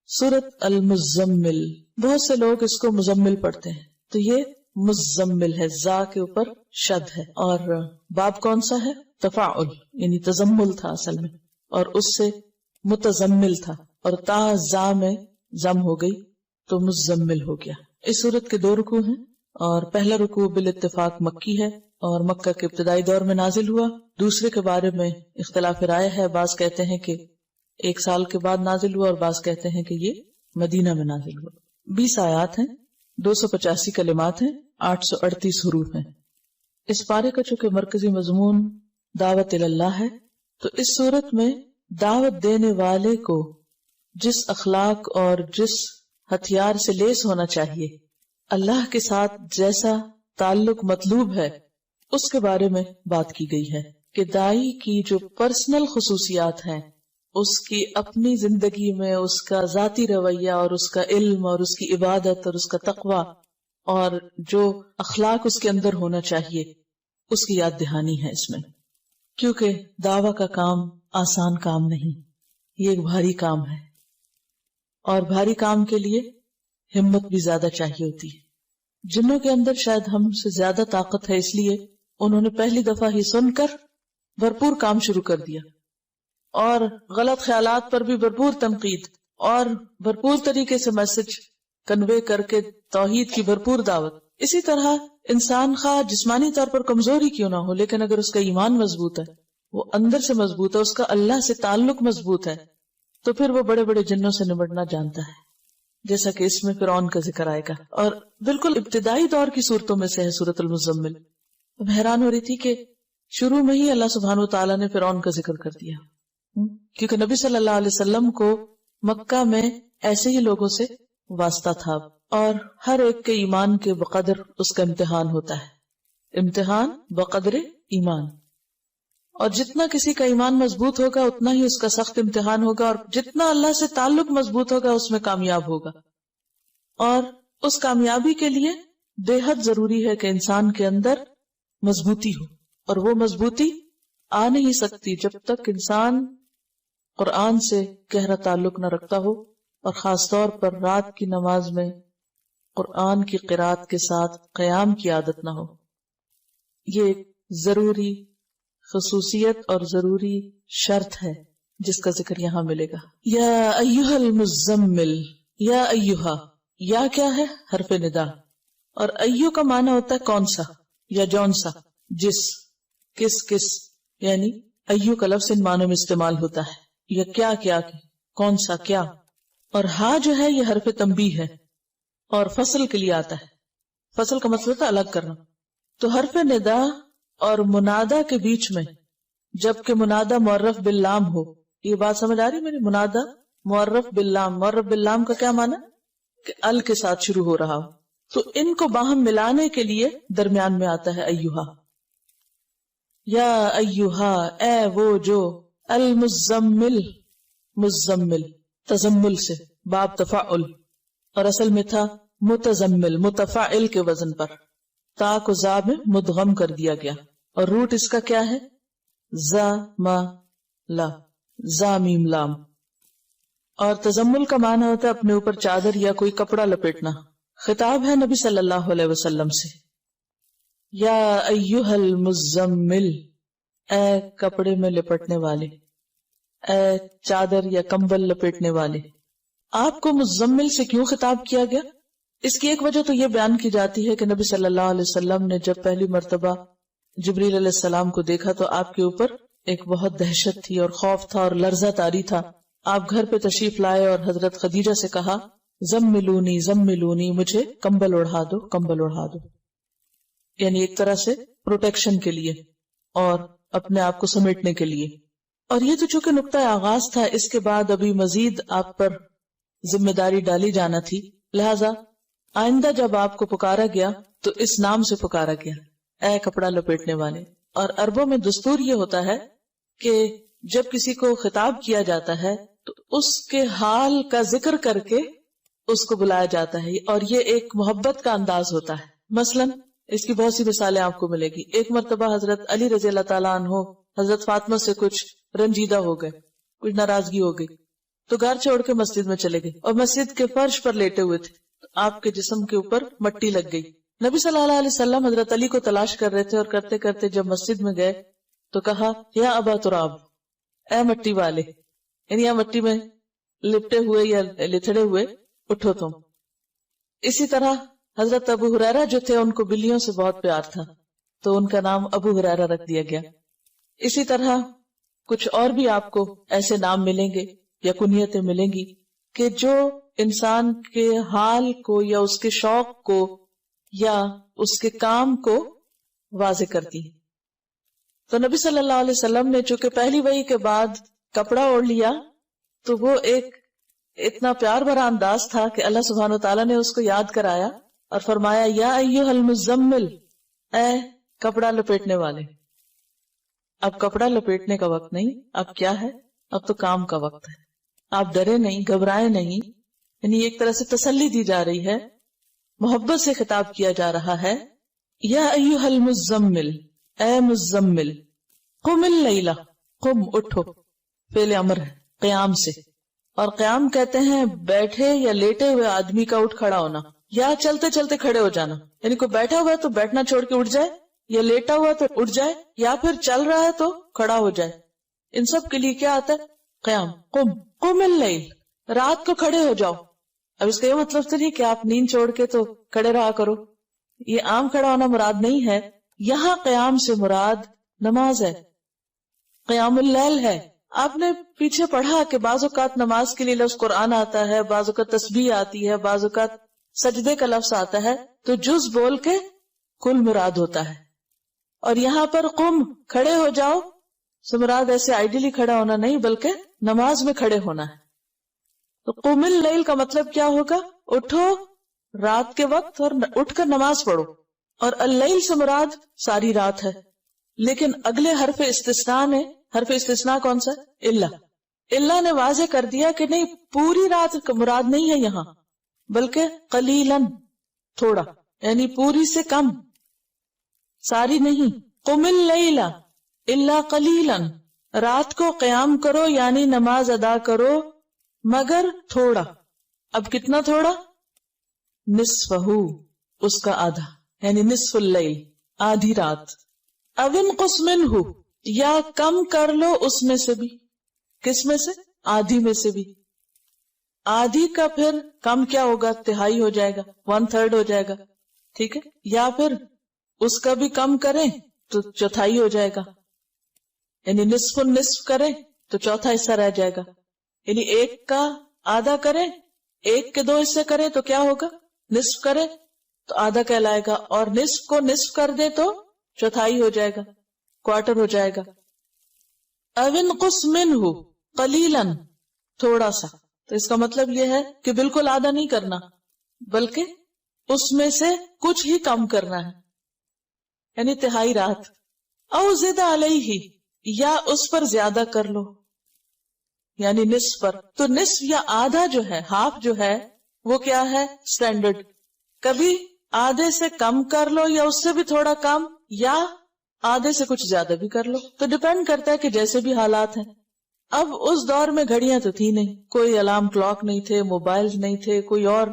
سورت المزمل، بہت سے لوگ اس کو مزمل پڑھتے ہیں، تو یہ مزمل ہے، زا کے اوپر شد ہے، اور باب کون سا ہے؟ تفاعل، یعنی تزمل تھا اصل میں، اور اس سے متزمل تھا، اور تا زا میں زم ہو گئی تو مزمل ہو گیا۔ اس سورت کے 2 رکوع ہیں، اور پہلا رکوع بالاتفاق مکی ہے اور مکہ کے ابتدائی دور میں نازل ہوا۔ دوسرے کے بارے میں اختلاف رائے ہے، بعض کہتے ہیں کہ 1 سال کے بعد نازل ہوا، اور بعض کہتے ہیں کہ یہ مدینہ میں نازل ہوا۔ 20 آیات ہیں، 285 کلمات ہیں، 838 حروف ہیں۔ اس پارے کا چونکہ مرکزی مضمون دعوت اللہ ہے، تو اس صورت میں دعوت دینے والے کو جس اخلاق اور جس ہتھیار سے لیس ہونا چاہیے، اللہ کے ساتھ جیسا تعلق مطلوب ہے، اس کے بارے میں بات کی گئی ہے کہ داعی کی جو پرسنل خصوصیات ہیں، اس کی اپنی زندگی میں اس کا ذاتی رویہ اور اس کا علم اور اس کی عبادت اور اس کا تقوی اور جو اخلاق اس کے اندر ہونا چاہیے، اس کی یاد دہانی ہے اس میں، کیونکہ دعویٰ کا کام آسان کام نہیں، یہ ایک بھاری کام ہے، اور بھاری کام کے لیے ہمت بھی زیادہ چاہیے ہوتی ہے۔ جنوں کے اندر شاید ہم سے زیادہ طاقت ہے، اس لیے انہوں نے پہلی دفعہ ہی سن کر بھرپور کام شروع کر دیا، اور غلط خیالات پر بھی بھرپور تنقید، اور بھرپور طریقے سے میسج کنوے کر کے توحید کی بھرپور دعوت۔ اسی طرح انسان خواہ جسمانی طور پر کمزوری کیوں نہ ہو، لیکن اگر اس کا ایمان مضبوط ہے، وہ اندر سے مضبوط ہے، اس کا اللہ سے تعلق مضبوط ہے، تو پھر وہ بڑے بڑے جنوں سے نمٹنا جانتا ہے، جیسا کہ اس میں فرعون کا ذکر آئے گا، اور بالکل ابتدائی دور کی صورتوں میں سے ہے سورۃ المزمل۔ اب حیران ہو رہی تھی کہ شروع میں ہی اللہ سبحانہ وتعالیٰ نے فرعون کا ذکر کر دیا، کیونکہ نبی صلی اللہ علیہ وسلم کو مکہ میں ایسے ہی لوگوں سے واسطہ تھا، اور ہر ایک کے ایمان کے بقدر اس کا امتحان ہوتا ہے، امتحان بقدر ایمان، اور جتنا کسی کا ایمان مضبوط ہوگا اتنا ہی اس کا سخت امتحان ہوگا، اور جتنا اللہ سے تعلق مضبوط ہوگا اس میں کامیاب ہوگا۔ اور اس کامیابی کے لیے بے حد ضروری ہے کہ انسان کے اندر مضبوطی ہو، اور وہ مضبوطی آ نہیں سکتی جب تک انسان قرآن سے گہرا تعلق نہ رکھتا ہو، اور خاص طور پر رات کی نماز میں قرآن کی قرات کے ساتھ قیام کی عادت نہ ہو۔ یہ ایک ضروری خصوصیت اور ضروری شرط ہے جس کا ذکر یہاں ملے گا۔ یا ایھا المزمل، یا ایھا، یا کیا ہے؟ حرف ندا، اور ایو کا معنی ہوتا ہے کون سا یا جون سا، جس، کس، یعنی ایو کا لفظ ان معنوں میں استعمال ہوتا ہے، یا کیا، کون سا کیا، اور ہا جو ہے یہ حرف تنبیہ ہے اور فصل کے لیے آتا ہے۔ فصل کا مطلب ہوتا ہے الگ کرنا، تو حرف ندا اور منادا کے بیچ میں جبکہ منادا معرف باللام ہو، یہ بات سمجھ آ رہی میری؟ منادا معرف باللام، معرف باللام کا کیا معنی؟ کہ ال کے ساتھ شروع ہو رہا ہو، تو ان کو باہم ملانے کے لیے درمیان میں آتا ہے ایھا۔ یا ایھا، اے وہ جو، المزمل، مزمل تزمل سے، باب تفاعل، اور اصل میں تھا متزمل، متفاعل کے وزن پر، تا کو زا میں مدغم کر دیا گیا، اور روٹ اس کا کیا ہے؟ زا ما لا، زا میم لام، اور تزمل کا معنی ہوتا ہے اپنے اوپر چادر یا کوئی کپڑا لپیٹنا۔ خطاب ہے نبی صلی اللہ علیہ وسلم سے، یا ایھا المزمل، اے کپڑے میں لپٹنے والے، اے چادر یا کمبل لپیٹنے والے۔ آپ کو مزمل سے کیوں خطاب کیا گیا؟ اس کی ایک وجہ تو یہ بیان کی جاتی ہے کہ نبی صلی اللہ علیہ وسلم نے جب پہلی مرتبہ جبریل علیہ السلام کو دیکھا تو آپ کے اوپر ایک بہت دہشت تھی اور خوف تھا اور لرزہ طاری تھا۔ آپ گھر پہ تشریف لائے اور حضرت خدیجہ سے کہا، زملونی زملونی، مجھے کمبل اڑھا دو، کمبل اڑھا دو، یعنی ایک طرح سے پروٹیکشن کے لیے اور اپنے آپ کو سمیٹنے کے لیے۔ اور یہ تو چونکہ نقطہ آغاز تھا، اس کے بعد ابھی مزید آپ پر ذمہ داری ڈالی جانا تھی، لہذا آئندہ جب آپ کو پکارا گیا تو اس نام سے پکارا گیا، اے کپڑا لپیٹنے والے۔ اور عربوں میں دستور یہ ہوتا ہے کہ جب کسی کو خطاب کیا جاتا ہے تو اس کے حال کا ذکر کر کے اس کو بلایا جاتا ہے، اور یہ ایک محبت کا انداز ہوتا ہے۔ مثلا اس کی بہت سی مثالیں آپ کو ملے گی۔ ایک مرتبہ حضرت علی رضی اللہ تعالیٰ عنہ حضرت فاطمہ سے کچھ رنجیدہ ہو گئے، کچھ ناراضگی ہو گئی، تو گھر چھوڑ کے مسجد میں چلے گئے اور مسجد کے فرش پر لیٹے ہوئے تھے، آپ کے جسم کے اوپر مٹی لگ گئی. نبی صلی اللہ علیہ وسلم حضرت علی کو تلاش کر رہے تھے اور کرتے کرتے جب مسجد میں گئے تو کہا یا ابا تراب، اے مٹی والے، یعنی یا مٹی میں لپٹے ہوئے یا لتھڑے ہوئے اٹھو تم. اسی طرح حضرت ابو ہریرہ جو تھے ان کو بلیوں سے بہت پیار تھا تو ان کا نام ابو ہریرہ رکھ دیا گیا. اسی طرح کچھ اور بھی آپ کو ایسے نام ملیں گے یا کنیتیں ملیں گی کہ جو انسان کے حال کو یا اس کے شوق کو یا اس کے کام کو واضح کرتی ہے. تو نبی صلی اللہ علیہ وسلم نے چونکہ پہلی وحی کے بعد کپڑا اوڑھ لیا تو وہ ایک اتنا پیار بھرا انداز تھا کہ اللہ سبحانہ وتعالیٰ نے اس کو یاد کرایا اور فرمایا یا ایھا المزمل، اے کپڑا لپیٹنے والے. اب کپڑا لپیٹنے کا وقت نہیں، اب کیا ہے؟ اب تو کام کا وقت ہے. آپ ڈرے نہیں، گھبرائے نہیں، یعنی ایک طرح سے تسلی دی جا رہی ہے، محبت سے خطاب کیا جا رہا ہے. یا ایھا المزمل، اے مزمل، قم اللیلہ، قم اٹھو، فعل امر ہے قیام سے، اور قیام کہتے ہیں بیٹھے یا لیٹے ہوئے آدمی کا اٹھ کھڑا ہونا یا چلتے چلتے کھڑے ہو جانا. یعنی کوئی بیٹھا ہوا ہے تو بیٹھنا چھوڑ کے اٹھ جائے، یا لیٹا ہوا تو اٹھ جائے، یا پھر چل رہا ہے تو کھڑا ہو جائے. ان سب کے لیے کیا آتا ہے؟ قیام. قم اللیل، رات کو کھڑے ہو جاؤ. اب اس کا یہ مطلب تو نہیں کہ آپ نیند چھوڑ کے تو کھڑے رہا کرو، یہ عام کھڑا ہونا مراد نہیں ہے. یہاں قیام سے مراد نماز ہے، قیام اللیل ہے. آپ نے پیچھے پڑھا کہ بعض اوقات نماز کے لیے لفظ قرآن آتا ہے، بعض اوقات تسبیح آتی ہے، بعض اوقات سجدے کا لفظ آتا ہے، تو جز بول کے کل مراد ہوتا ہے. اور یہاں پر قم، کھڑے ہو جاؤ سے مراد ایسے آئیڈیلی کھڑا ہونا نہیں بلکہ نماز میں کھڑے ہونا ہے. تو قم اللیل کا مطلب کیا ہوگا؟ اٹھو رات کے وقت اور اٹھ کر نماز پڑھو. اور اللیل سے مراد ساری رات ہے. لیکن اگلے حرف استثناء نے، حرف استثناء کون سا؟ اللہ نے واضح کر دیا کہ نہیں، پوری رات کا مراد نہیں ہے یہاں، بلکہ قلیلاً، تھوڑا، یعنی پوری سے کم، ساری نہیں. قم اللیل الا قلیلاً، رات کو قیام کرو یعنی نماز ادا کرو مگر تھوڑا. اب کتنا تھوڑا؟ نصفہ، اس کا آدھا، یعنی نصف اللیل، آدھی رات. او انقص منہ، یا کم کر لو اس میں سے بھی. کس میں سے؟ آدھی میں سے بھی. آدھی کا پھر کم کیا ہوگا؟ تہائی ہو جائے گا، 1/3 ہو جائے گا، ٹھیک ہے. یا پھر اس کا بھی کم کریں تو چوتھائی ہو جائے گا، یعنی نصف النصف کریں تو چوتھا حصہ رہ جائے گا. یعنی ایک کا آدھا کریں، ایک کے 2 حصے کریں تو کیا ہوگا؟ نصف کریں تو آدھا کہلائے گا، اور نصف کو نصف کر دے تو چوتھائی ہو جائے گا، کوارٹر ہو جائے گا. او انقص منہ قلیلاً، تھوڑا سا. تو اس کا مطلب یہ ہے کہ بالکل آدھا نہیں کرنا بلکہ اس میں سے کچھ ہی کم کرنا ہے، یعنی تہائی رات. او زد علیہ، یا اس پر زیادہ کر لو، یعنی نصف پر. تو نصف یا آدھا جو ہے، ہاف جو ہے، وہ کیا ہے؟ سٹینڈرڈ. کبھی آدھے سے کم کر لو یا اس سے بھی تھوڑا کم، یا آدھے سے کچھ زیادہ بھی کر لو. تو ڈیپینڈ کرتا ہے کہ جیسے بھی حالات ہیں. اب اس دور میں گھڑیاں تو تھی نہیں، کوئی الارم کلاک نہیں تھے، موبائل نہیں تھے، کوئی اور